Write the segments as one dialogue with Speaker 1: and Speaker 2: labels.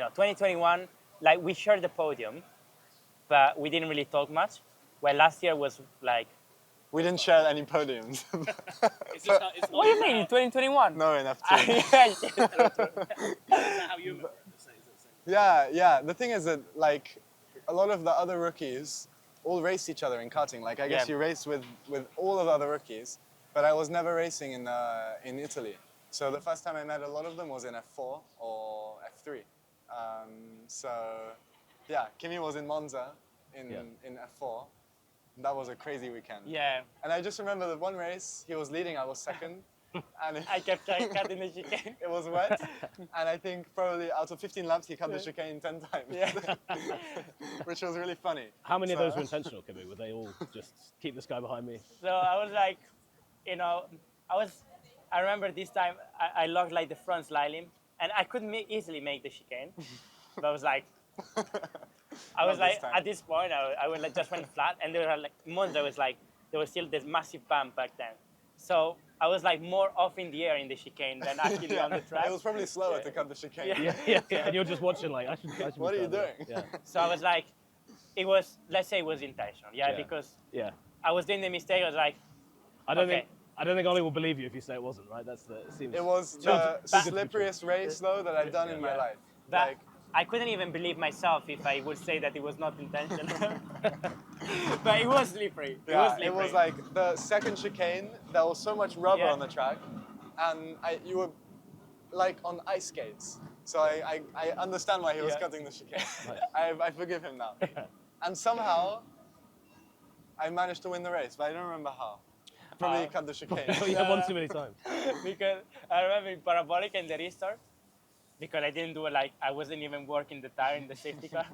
Speaker 1: 2021, like we shared the podium, but we didn't really talk much. Well, last year was like.
Speaker 2: We didn't share any podiums.
Speaker 1: What do you mean in 2021?
Speaker 2: No, in F2.
Speaker 3: Is that how you remember it?
Speaker 2: Yeah. The thing is that like a lot of the other rookies all raced each other in karting. Like I guess you race with all of the other rookies, but I was never racing in Italy. So the first time I met a lot of them was in F4 or F3. So yeah, Kimi was in Monza in F4. That was a crazy weekend.
Speaker 1: Yeah.
Speaker 2: And I just remember that one race, he was leading, I was second. And
Speaker 1: I kept cutting the chicane.
Speaker 2: It was wet. And I think probably out of 15 laps, he cut the chicane 10 times.
Speaker 1: Yeah.
Speaker 2: Which was really funny.
Speaker 3: How many of those were intentional, Kimi? Would they all just keep this guy behind me?
Speaker 1: So I was like, I remember this time I locked like the front slide limb and I could easily make the chicane. But I was like, at this point, I was like just went flat, and there were like Monza was like there was still this massive bump back then, so I was like more off in the air in the chicane than actually on the track.
Speaker 2: It was probably slower to cut the chicane.
Speaker 3: Yeah. And you're just watching like I should
Speaker 2: what are you doing?
Speaker 3: Yeah.
Speaker 1: So I was like, let's say it was intentional, because I was doing the mistake. I was like,
Speaker 3: I don't think Ollie will believe you if you say it wasn't, right?
Speaker 2: It was the slipperiest race though that I've done in my life.
Speaker 1: But I couldn't even believe myself if I would say that it was not intentional. But it was slippery.
Speaker 2: It was like the second chicane, there was so much rubber on the track, and you were like on ice skates. So I understand why he was cutting the chicane. I forgive him now. And somehow, I managed to win the race, but I don't remember how. Probably he cut the chicane.
Speaker 3: You had one too many times.
Speaker 1: Because I remember in parabolic and the restart, because I didn't do it, like I wasn't even working the tire in the safety car.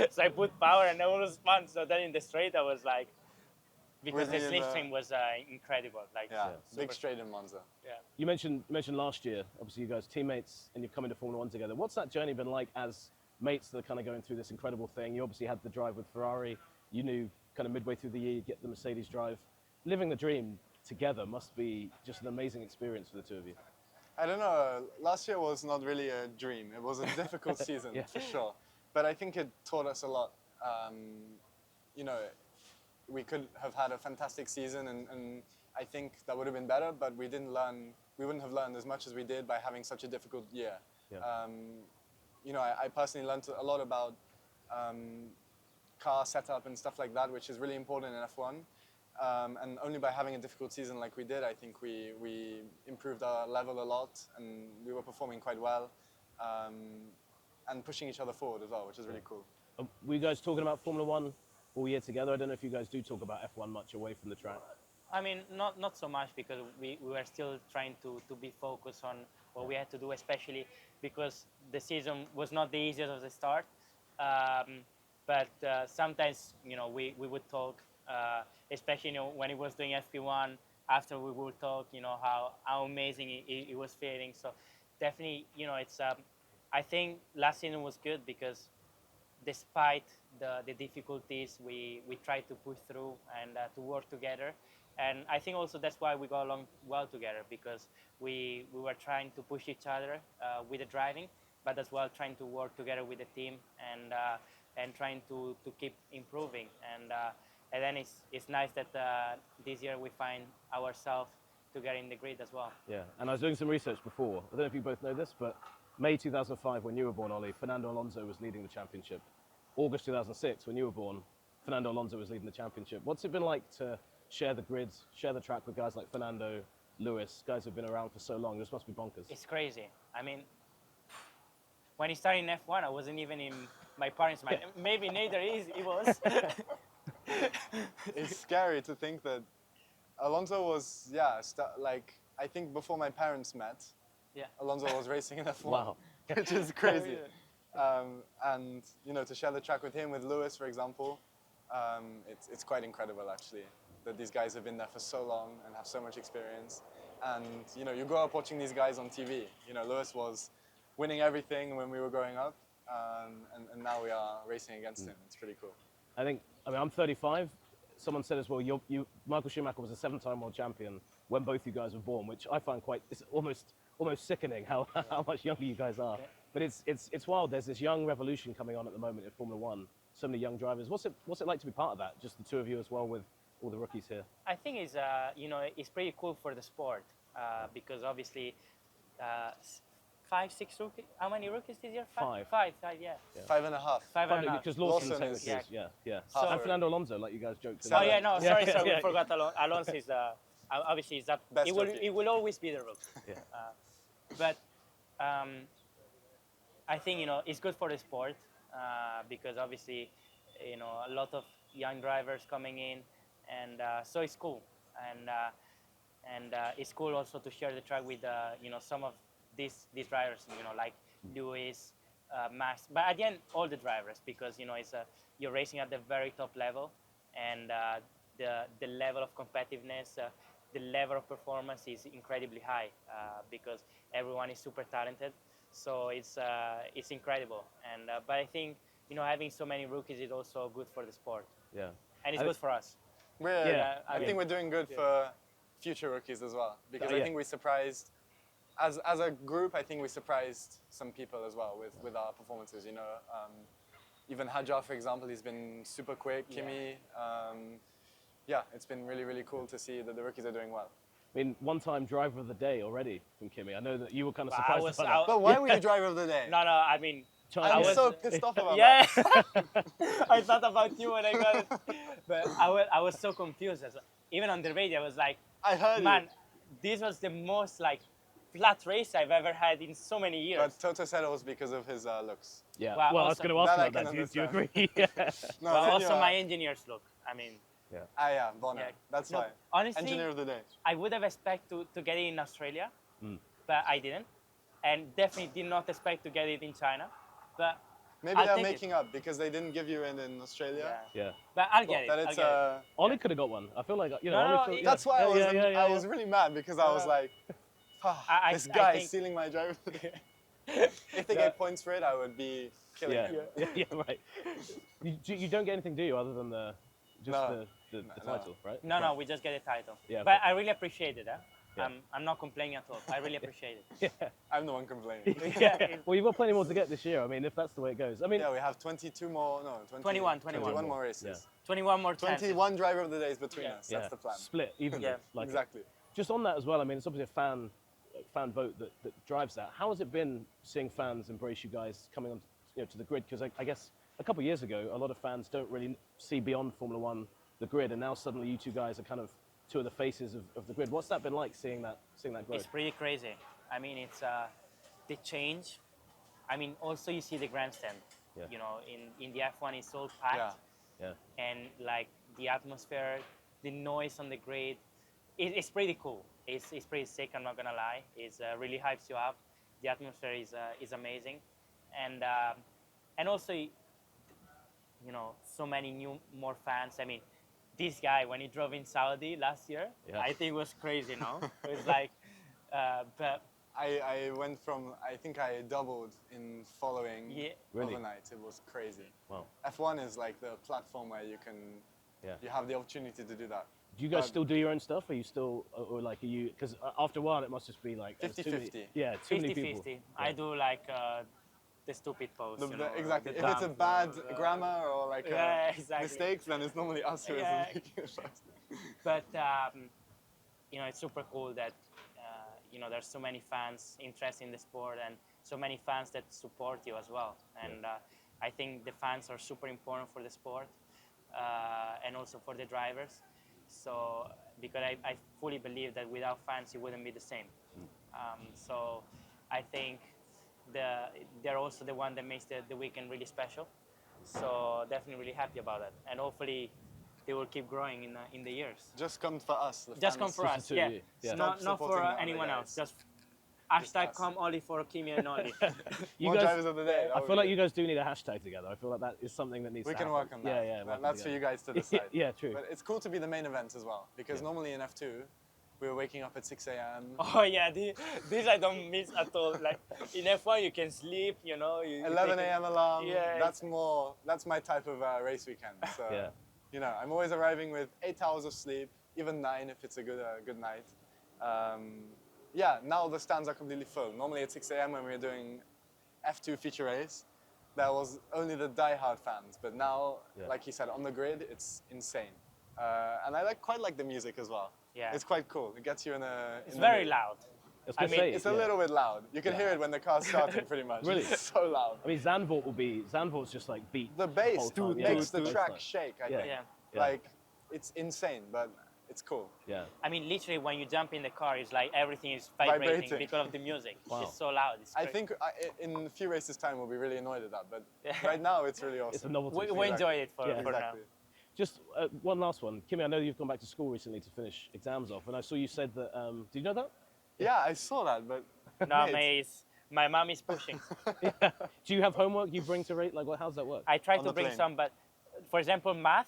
Speaker 1: So I put power and it was fun. So then in the straight I was like, because the slipstream was incredible. Like
Speaker 2: big straight in Monza.
Speaker 1: Yeah.
Speaker 3: You mentioned last year, obviously you guys teammates and you've come into Formula 1 together. What's that journey been like as mates that are kind of going through this incredible thing? You obviously had the drive with Ferrari. You knew kind of midway through the year you'd get the Mercedes drive. Living the dream together must be just an amazing experience for the two of you.
Speaker 2: I don't know, last year was not really a dream. It was a difficult season, for sure. But I think it taught us a lot. We could have had a fantastic season and I think that would have been better, but we wouldn't have learned as much as we did by having such a difficult year. Yeah. I personally learned a lot about car setup and stuff like that, which is really important in F1. And only by having a difficult season like we did, I think we improved our level a lot and we were performing quite well and pushing each other forward as well, which is really cool.
Speaker 3: Were you guys talking about Formula 1 all year together? I don't know if you guys do talk about F1 much away from the track.
Speaker 1: I mean, not so much because we were still trying to be focused on what we had to do, especially because the season was not the easiest of the start. But sometimes, we would talk. Especially when he was doing FP1, after we would talk, how amazing he was feeling. So definitely, it's I think last season was good because despite the difficulties, we tried to push through and to work together. And I think also that's why we got along well together, because we were trying to push each other with the driving, but as well trying to work together with the team and trying to keep improving. And then it's nice that this year we find ourselves together in the grid as well.
Speaker 3: Yeah, and I was doing some research before. I don't know if you both know this, but May 2005, when you were born, Ollie, Fernando Alonso was leading the championship. August 2006, when you were born, Fernando Alonso was leading the championship. What's it been like to share the grids, share the track with guys like Fernando, Lewis, guys who've been around for so long? This must be bonkers.
Speaker 1: It's crazy. I mean, when he started in F1, I wasn't even in my parents' mind. Maybe neither he was.
Speaker 2: It's scary to think that Alonso was, I think before my parents met, Alonso was racing in F1,
Speaker 3: wow.
Speaker 2: Which is crazy. And, to share the track with him, with Lewis, for example, it's quite incredible, actually, that these guys have been there for so long and have so much experience. And, you grow up watching these guys on TV. Lewis was winning everything when we were growing up, and now we are racing against him. It's pretty cool.
Speaker 3: I mean, I'm 35. Someone said as well, Michael Schumacher was a 7-time world champion when both you guys were born, which I find it's almost sickening how much younger you guys are. But it's wild. There's this young revolution coming on at the moment in Formula One. So many young drivers. What's it like to be part of that? Just the two of you as well with all the rookies here.
Speaker 1: I think it's it's pretty cool for the sport because obviously 5, 6 rookies. How many rookies this year?
Speaker 3: Five.
Speaker 1: Five, yeah.
Speaker 2: 5.5.
Speaker 1: Five and a half.
Speaker 3: Because Lawson
Speaker 2: Lawson
Speaker 3: technically
Speaker 2: is-
Speaker 3: is, yeah.
Speaker 2: half
Speaker 3: And
Speaker 2: a-
Speaker 3: Fernando Alonso, like you guys joked.
Speaker 1: Oh yeah, no, sorry,
Speaker 3: Yeah,
Speaker 1: we
Speaker 3: yeah.
Speaker 1: forgot Alonso is obviously is that
Speaker 2: Best
Speaker 1: it will
Speaker 2: rookie.
Speaker 1: it will always be the rookie.
Speaker 3: Yeah.
Speaker 1: But I think it's good for the sport because obviously a lot of young drivers coming in, and so it's cool, and it's cool also to share the track with some of these drivers, like Lewis, Max, but at the end all the drivers because it's you're racing at the very top level, and the level of competitiveness, the level of performance is incredibly high because everyone is super talented. So it's incredible, and but I think having so many rookies is also good for the sport,
Speaker 3: Yeah.
Speaker 1: and it's
Speaker 3: I
Speaker 1: good for us.
Speaker 2: I think we're doing good for future rookies as well because I
Speaker 3: yeah.
Speaker 2: think we surprised, as a group, I think we surprised some people as well with our performances. Even Hadjar, for example, he's been super quick. Kimi, it's been really, really cool to see that the rookies are doing well.
Speaker 3: I mean, one-time driver of the day already from Kimi. I know that you were kind of
Speaker 1: Well, I
Speaker 3: surprised
Speaker 1: was-
Speaker 3: by
Speaker 1: I-
Speaker 3: that.
Speaker 2: But why were you driver of the day?
Speaker 1: No, I mean,
Speaker 3: China-
Speaker 2: I'm
Speaker 1: I was-
Speaker 2: so pissed off about
Speaker 1: yeah,
Speaker 2: that.
Speaker 1: I thought about you when I got it, but I was so confused. Even on the radio, I was like,
Speaker 2: I heard
Speaker 1: man,
Speaker 2: you.
Speaker 1: this was the most flat race I've ever had in so many years.
Speaker 2: But Toto said it was because of his looks.
Speaker 3: Yeah.
Speaker 1: Well,
Speaker 3: Well, I was
Speaker 1: also-
Speaker 3: going to ask
Speaker 2: That I
Speaker 3: about
Speaker 2: can
Speaker 3: that. Do you
Speaker 2: understand.
Speaker 3: agree? Yeah.
Speaker 2: No,
Speaker 1: Well,
Speaker 2: then
Speaker 1: also
Speaker 2: you
Speaker 1: my
Speaker 2: are-
Speaker 1: engineer's look. I mean,
Speaker 2: Bono.
Speaker 1: Yeah.
Speaker 2: That's
Speaker 1: No,
Speaker 2: why.
Speaker 1: honestly,
Speaker 2: Engineer of the day.
Speaker 1: I would have expected to get it in Australia,
Speaker 3: Mm.
Speaker 1: but I didn't, and definitely did not expect to get it in China. But
Speaker 2: Maybe
Speaker 1: I'll
Speaker 2: they're
Speaker 1: take it.
Speaker 2: making up because they didn't give you in Australia.
Speaker 1: yeah,
Speaker 3: Yeah.
Speaker 1: but I'll get it.
Speaker 2: That
Speaker 1: I'll
Speaker 2: it's
Speaker 1: get it.
Speaker 3: Ollie could have got one. I feel like,
Speaker 1: No,
Speaker 3: Ollie
Speaker 1: no,
Speaker 3: feel-
Speaker 1: it-
Speaker 2: That's why I was
Speaker 3: yeah,
Speaker 2: I was really mad because I was like,
Speaker 1: I
Speaker 2: this
Speaker 1: I
Speaker 2: guy
Speaker 1: think-
Speaker 2: is stealing my driver. If they
Speaker 1: Yeah.
Speaker 2: get points for it, I would be killing
Speaker 3: Yeah.
Speaker 2: him.
Speaker 3: Yeah, right. You don't get anything, do you, other than the
Speaker 2: No.
Speaker 3: the
Speaker 2: No.
Speaker 3: title, right?
Speaker 1: No, we just get a title.
Speaker 3: Yeah,
Speaker 1: but
Speaker 3: okay.
Speaker 1: I really appreciate it.
Speaker 3: Yeah.
Speaker 1: I'm not complaining at all. I really appreciate it.
Speaker 3: Yeah.
Speaker 2: I'm the one complaining.
Speaker 3: Yeah. Well, you've got plenty more to get this year. I mean, if that's the way it goes. I mean,
Speaker 2: Yeah, we have 22 more, no,
Speaker 1: 21
Speaker 2: more races.
Speaker 3: Yeah.
Speaker 1: 21 more chances.
Speaker 2: 21 driver of the days between
Speaker 1: Yeah.
Speaker 2: us. That's the plan.
Speaker 3: Split evenly.
Speaker 1: Yeah.
Speaker 3: like it.
Speaker 2: Exactly.
Speaker 3: Just on that as well, I mean, it's obviously a fan vote that drives that. How has it been seeing fans embrace you guys coming on to the grid? Because I guess a couple of years ago, a lot of fans don't really see beyond Formula One the grid, and now suddenly you two guys are kind of two of the faces of the grid. What's that been like seeing that growth?
Speaker 1: It's pretty crazy. I mean, it's the change. I mean, also you see the grandstand.
Speaker 3: Yeah.
Speaker 1: In the F1 it's all packed,
Speaker 3: Yeah.
Speaker 1: and like the atmosphere, the noise on the grid, it's pretty cool. It's pretty sick. I'm not gonna lie. It's really hypes you up. The atmosphere is amazing, and also so many more fans. I mean, this guy when he drove in Saudi last year,
Speaker 3: Yeah.
Speaker 1: I think it was crazy. No, it was like, but
Speaker 2: I went from, I think I doubled in following
Speaker 1: yeah.
Speaker 3: Really?
Speaker 2: overnight. It was crazy.
Speaker 3: Wow.
Speaker 2: F1 is like the platform where you have the opportunity to do that.
Speaker 3: Do you guys
Speaker 2: But-
Speaker 3: still do your own stuff? Are you still, or like, are you? Because after a while, it must just be like there's too many-
Speaker 2: 50-50.
Speaker 3: Yeah, too many people.
Speaker 1: 50-50. I do like the stupid post.
Speaker 2: Exactly.
Speaker 1: the
Speaker 2: If it's a
Speaker 1: dumb,
Speaker 2: bad grammar or like
Speaker 1: Yeah, exactly.
Speaker 2: mistakes, then it's normally us who is
Speaker 1: Yeah.
Speaker 2: making it fast.
Speaker 1: But it's super cool that there's so many fans interested in the sport and so many fans that support you as well. And I think the fans are super important for the sport and also for the drivers. So because I fully believe that without fans it wouldn't be the same. So I think they're also the one that makes the weekend really special. So definitely really happy about that, and hopefully they will keep growing in the years.
Speaker 2: Just come for us. The
Speaker 1: Just
Speaker 2: fans.
Speaker 1: come for
Speaker 3: Just
Speaker 1: us,
Speaker 3: the two
Speaker 1: yeah.
Speaker 3: of you. Yeah.
Speaker 1: Not
Speaker 2: Stop
Speaker 1: for
Speaker 2: supporting the other
Speaker 1: anyone
Speaker 2: guys.
Speaker 1: else. Just hashtag
Speaker 2: us.
Speaker 1: come only for Kimi and Ollie.
Speaker 3: You
Speaker 2: More
Speaker 3: guys,
Speaker 2: drivers of the day. that
Speaker 3: I
Speaker 2: would
Speaker 3: feel
Speaker 2: be
Speaker 3: like you
Speaker 2: good.
Speaker 3: guys do need a hashtag together. I feel like that is something that needs
Speaker 2: We
Speaker 3: to
Speaker 2: can
Speaker 3: happen.
Speaker 2: work on that.
Speaker 3: Yeah, working
Speaker 2: That's for
Speaker 3: together.
Speaker 2: you guys to decide.
Speaker 3: Yeah, true.
Speaker 2: But it's cool to be the main event as well, because
Speaker 3: Yeah.
Speaker 2: normally in F2, we were waking up at 6 a.m.
Speaker 1: Oh yeah, this I don't miss at all. Like in F1 you can sleep, you
Speaker 2: 11
Speaker 1: take
Speaker 2: a.m. alarm.
Speaker 1: Yeah,
Speaker 2: That's my type of race weekend. So,
Speaker 3: Yeah.
Speaker 2: I'm always arriving with 8 hours of sleep, even 9 if it's a good night. Now the stands are completely full. Normally at 6 a.m. when we're doing F2 feature race, there was only the die-hard fans. But now, like he said, on the grid, it's insane. And I quite like the music as well.
Speaker 1: Yeah.
Speaker 2: It's quite cool. It gets you in a...
Speaker 1: It's very loud.
Speaker 3: I mean,
Speaker 2: It's a little bit loud. You can hear it when the car's starting, pretty much.
Speaker 3: Really?
Speaker 2: It's so loud.
Speaker 3: I mean, Zandvoort's just like beat.
Speaker 2: The bass
Speaker 3: whole time.
Speaker 2: makes the track shake, I think.
Speaker 1: Yeah.
Speaker 2: Like, it's insane, but it's cool.
Speaker 3: Yeah.
Speaker 1: I mean, literally, when you jump in the car, it's like everything is vibrating because of the music.
Speaker 3: Wow.
Speaker 1: It's so loud. It's
Speaker 2: I
Speaker 1: crazy.
Speaker 2: think in a few races' time, we'll be really annoyed at that. But right now, it's really awesome.
Speaker 3: It's a novelty.
Speaker 1: we enjoy it for now.
Speaker 2: Exactly.
Speaker 3: Just one last one. Kimi, I know you've gone back to school recently to finish exams off, and I saw you said that, did you know that?
Speaker 2: Yeah, I saw that, but...
Speaker 1: No, mate, my mom is pushing.
Speaker 3: Do you have homework you bring to rate? Like, how does that work?
Speaker 1: I try
Speaker 2: On
Speaker 1: to
Speaker 2: the
Speaker 1: bring
Speaker 2: plane.
Speaker 1: some, but for example, math,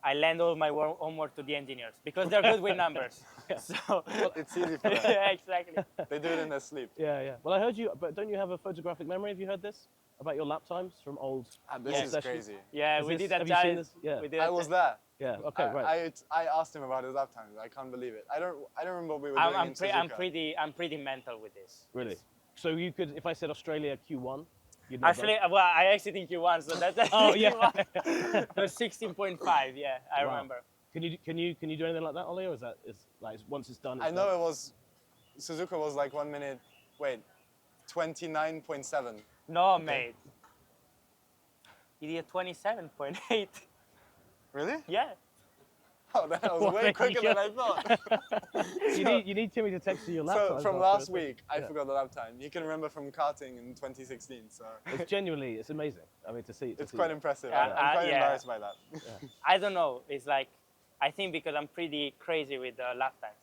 Speaker 1: I lend all my homework to the engineers because they're good with numbers. So
Speaker 2: It's easy for them.
Speaker 1: yeah, exactly.
Speaker 2: They do it in their sleep.
Speaker 3: Yeah. Well, I heard you, but don't you have a photographic memory? Have you heard this? About your lap times from old...
Speaker 2: This
Speaker 1: Yeah.
Speaker 2: is
Speaker 3: sessions?
Speaker 2: crazy.
Speaker 1: Yeah,
Speaker 3: Is
Speaker 1: we
Speaker 3: this-
Speaker 1: did that
Speaker 3: have you seen
Speaker 1: challenge.
Speaker 3: this? Yeah.
Speaker 1: We did
Speaker 2: I
Speaker 1: that
Speaker 2: was
Speaker 1: challenge.
Speaker 2: there.
Speaker 3: Yeah, okay, right.
Speaker 2: I asked him about his lap times. I can't believe it. I don't remember what we were doing
Speaker 1: I'm
Speaker 2: in Suzuka.
Speaker 1: pretty mental with this.
Speaker 3: Really? So you could, if I said Australia Q1, you'd know
Speaker 1: Actually, well, I exited in Q1, so that's
Speaker 3: Oh, yeah.
Speaker 1: Q1. It was 16.5. Yeah, I
Speaker 3: Wow.
Speaker 1: remember.
Speaker 3: Can you do anything like that, Ollie, or is that like once it's done?
Speaker 2: I know it was... Suzuka was like 1 minute... Wait. 29.7.
Speaker 1: No, mate. You did 27.8.
Speaker 2: Really?
Speaker 1: Yeah.
Speaker 2: Oh, that was way quicker than I thought.
Speaker 3: You need Timmy to text you your lap
Speaker 2: So
Speaker 3: times
Speaker 2: from
Speaker 3: after
Speaker 2: last
Speaker 3: it.
Speaker 2: week, I
Speaker 3: Yeah.
Speaker 2: forgot the lap time. You can remember from karting in 2016, so
Speaker 3: It's amazing. I mean, to see.
Speaker 2: it's quite
Speaker 3: that.
Speaker 2: impressive.
Speaker 1: Yeah,
Speaker 2: I'm quite
Speaker 1: yeah.
Speaker 2: embarrassed by that.
Speaker 1: I don't know. It's like, I think because I'm pretty crazy with the lap times.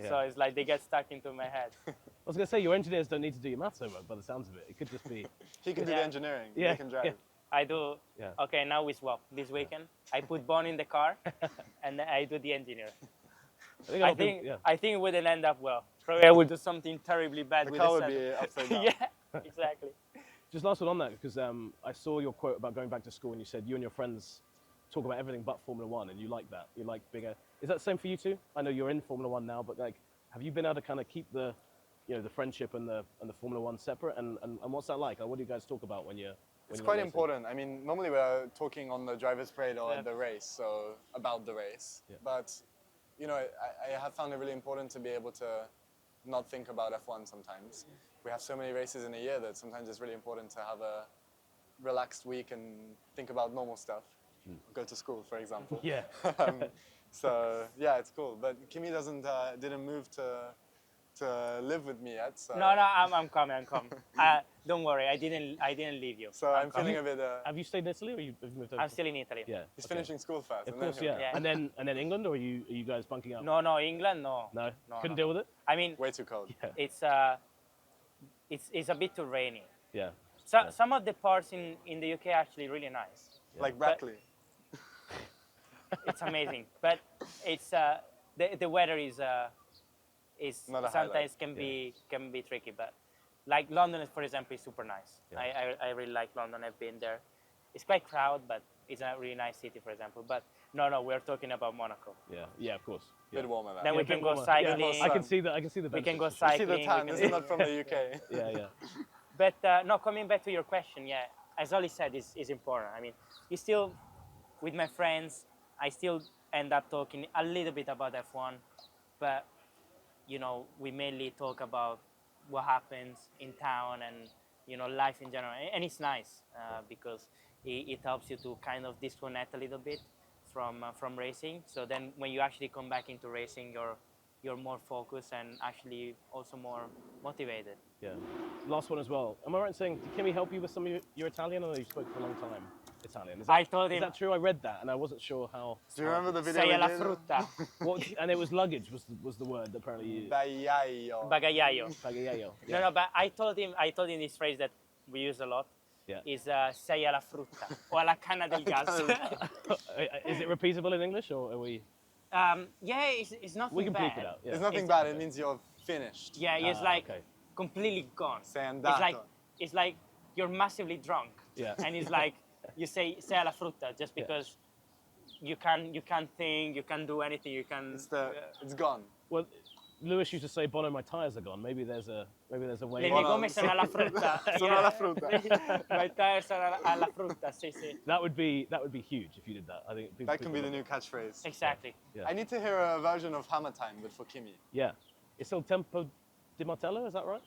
Speaker 3: Yeah.
Speaker 1: So it's like they get stuck into my head.
Speaker 3: I was going to say, your engineers don't need to do your maths homework by the sounds of it. It could just be...
Speaker 2: He can do
Speaker 1: Yeah.
Speaker 2: the engineering.
Speaker 3: Yeah,
Speaker 2: He can drive.
Speaker 3: yeah.
Speaker 1: I do.
Speaker 3: Yeah.
Speaker 1: Okay, now we swap this weekend. I put Bon in the car, and then I do the engineer. I think it wouldn't end up well. Probably I would do something terribly bad
Speaker 2: The
Speaker 1: with
Speaker 2: car
Speaker 1: the
Speaker 2: would
Speaker 1: setup.
Speaker 2: be upside down.
Speaker 1: Yeah, exactly.
Speaker 3: Just last one on that, because I saw your quote about going back to school and you said you and your friends talk about everything but Formula One and you like that. You like bigger. Is that the same for you too? I know you're in Formula One now, but like, have you been able to kind of keep the friendship and the Formula One separate? And what's that like? What do you guys talk about when you're
Speaker 2: It's quite important. I mean, normally we're talking on the driver's parade or
Speaker 1: Yeah.
Speaker 2: at the race, so about the race.
Speaker 3: Yeah.
Speaker 2: But, I have found it really important to be able to not think about F1 sometimes. We have so many races in a year that sometimes it's really important to have a relaxed week and think about normal stuff. Go to school, for example.
Speaker 3: Yeah.
Speaker 2: So, yeah, it's cool. But Kimi didn't move to live with me yet. So.
Speaker 1: No, I'm coming. Don't worry, I didn't leave you.
Speaker 2: So I'm feeling a bit.
Speaker 3: Have you stayed in Italy or have you moved over?
Speaker 1: I'm still in Italy.
Speaker 3: Yeah.
Speaker 2: He's
Speaker 3: okay.
Speaker 2: finishing school first.
Speaker 3: Of
Speaker 2: and then
Speaker 3: course,
Speaker 2: he'll
Speaker 3: yeah.
Speaker 2: go.
Speaker 1: Yeah.
Speaker 3: And then England, or are you guys bunking up?
Speaker 1: No, England, no.
Speaker 3: No?
Speaker 1: No,
Speaker 3: Couldn't
Speaker 1: no.
Speaker 3: deal with it?
Speaker 1: I mean,
Speaker 2: Way too cold.
Speaker 3: Yeah.
Speaker 1: it's a bit too rainy.
Speaker 3: Yeah.
Speaker 1: So,
Speaker 3: Yeah.
Speaker 1: Some of the parts in the UK are actually really nice.
Speaker 2: Like Brackley.
Speaker 1: It's amazing, but it's the weather is
Speaker 2: Not a
Speaker 1: sometimes
Speaker 2: highlight.
Speaker 1: can be tricky. But like London, for example, is super nice.
Speaker 3: Yeah.
Speaker 1: I really like London. I've been there. It's quite crowded, but it's a really nice city, for example. But no, we're talking about Monaco.
Speaker 3: Yeah, of course. Yeah.
Speaker 2: Bit warmer there.
Speaker 1: Then
Speaker 3: Yeah,
Speaker 1: we
Speaker 3: a bit
Speaker 1: can go
Speaker 3: warmer.
Speaker 1: cycling.
Speaker 2: Yeah,
Speaker 3: I can see that.
Speaker 1: We can go
Speaker 3: benefits for sure.
Speaker 2: See
Speaker 1: cycling.
Speaker 2: the tan.
Speaker 1: we
Speaker 2: This
Speaker 1: can-
Speaker 2: is not from the UK.
Speaker 3: Yeah.
Speaker 1: But no, coming back to your question, yeah, as Ollie said, is important. I mean, you still, with my friends, I still end up talking a little bit about F1, but we mainly talk about what happens in town and life in general, and it's nice because it helps you to kind of disconnect a little bit from racing. So then when you actually come back into racing, you're more focused and actually also more motivated.
Speaker 3: Yeah. Last one as well. Am I right in saying, did Kimi help you with some of your Italian? I know you spoke for a long time Italian.
Speaker 1: I told
Speaker 3: Is
Speaker 1: him,
Speaker 3: that true? I read that and I wasn't sure how.
Speaker 2: Do you remember the video?
Speaker 1: sei
Speaker 2: we
Speaker 1: alla
Speaker 2: did?
Speaker 1: frutta,
Speaker 3: And it was luggage was the word that apparently you.
Speaker 2: Baiaio.
Speaker 1: bagagliaio.
Speaker 3: Pagayayo.
Speaker 1: No, but I told him this phrase that we use a lot.
Speaker 3: Yeah.
Speaker 1: Is sei alla frutta o alla canna del gas.
Speaker 3: Is it repeatable in English or are we?
Speaker 1: Yeah, it's nothing
Speaker 3: We can
Speaker 1: bad.
Speaker 3: bleep it out. Yeah.
Speaker 2: It's nothing bad. It means you're finished.
Speaker 1: Yeah, it's
Speaker 3: Ah,
Speaker 1: like
Speaker 3: okay.
Speaker 1: completely gone.
Speaker 2: Sei
Speaker 1: It's
Speaker 2: andato.
Speaker 1: like you're massively drunk.
Speaker 3: Yeah.
Speaker 1: And it's like you say sei alla frutta just because you can't think, you can't do anything, you can.
Speaker 2: It's gone.
Speaker 3: Well, Lewis used to say, "Bono, my tires are gone." Maybe there's a way.
Speaker 1: Le mie gomme sono alla frutta.
Speaker 2: Sono alla frutta.
Speaker 1: My tires are alla frutta, sì, sì.
Speaker 3: That would be huge if you did that. I think
Speaker 2: That can be the new catchphrase.
Speaker 1: Exactly.
Speaker 3: Yeah.
Speaker 2: I need to hear a version of Hammer Time, but for Kimi.
Speaker 3: Yeah. It's still Tempo di Martello, is that right?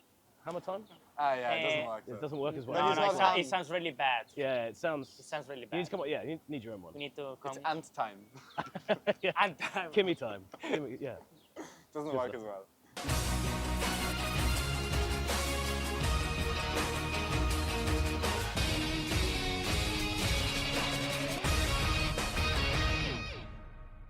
Speaker 3: Hammer time?
Speaker 2: Ah, yeah, it doesn't
Speaker 1: Eh,
Speaker 2: work.
Speaker 3: It
Speaker 2: though.
Speaker 3: doesn't work as
Speaker 2: But
Speaker 3: well.
Speaker 1: No,
Speaker 2: he's
Speaker 1: no,
Speaker 2: not
Speaker 1: it
Speaker 2: ham.
Speaker 1: sounds really bad.
Speaker 3: Yeah, it
Speaker 1: It
Speaker 3: sounds
Speaker 1: sounds really
Speaker 3: You need
Speaker 1: bad.
Speaker 3: to come on, yeah, you need your own one.
Speaker 1: We need to come.
Speaker 2: It's Ant Time.
Speaker 3: Yeah.
Speaker 1: And time.
Speaker 3: Kimmy time. Kimmy, yeah.
Speaker 2: Doesn't
Speaker 3: Good
Speaker 2: work
Speaker 3: stuff.
Speaker 2: as well.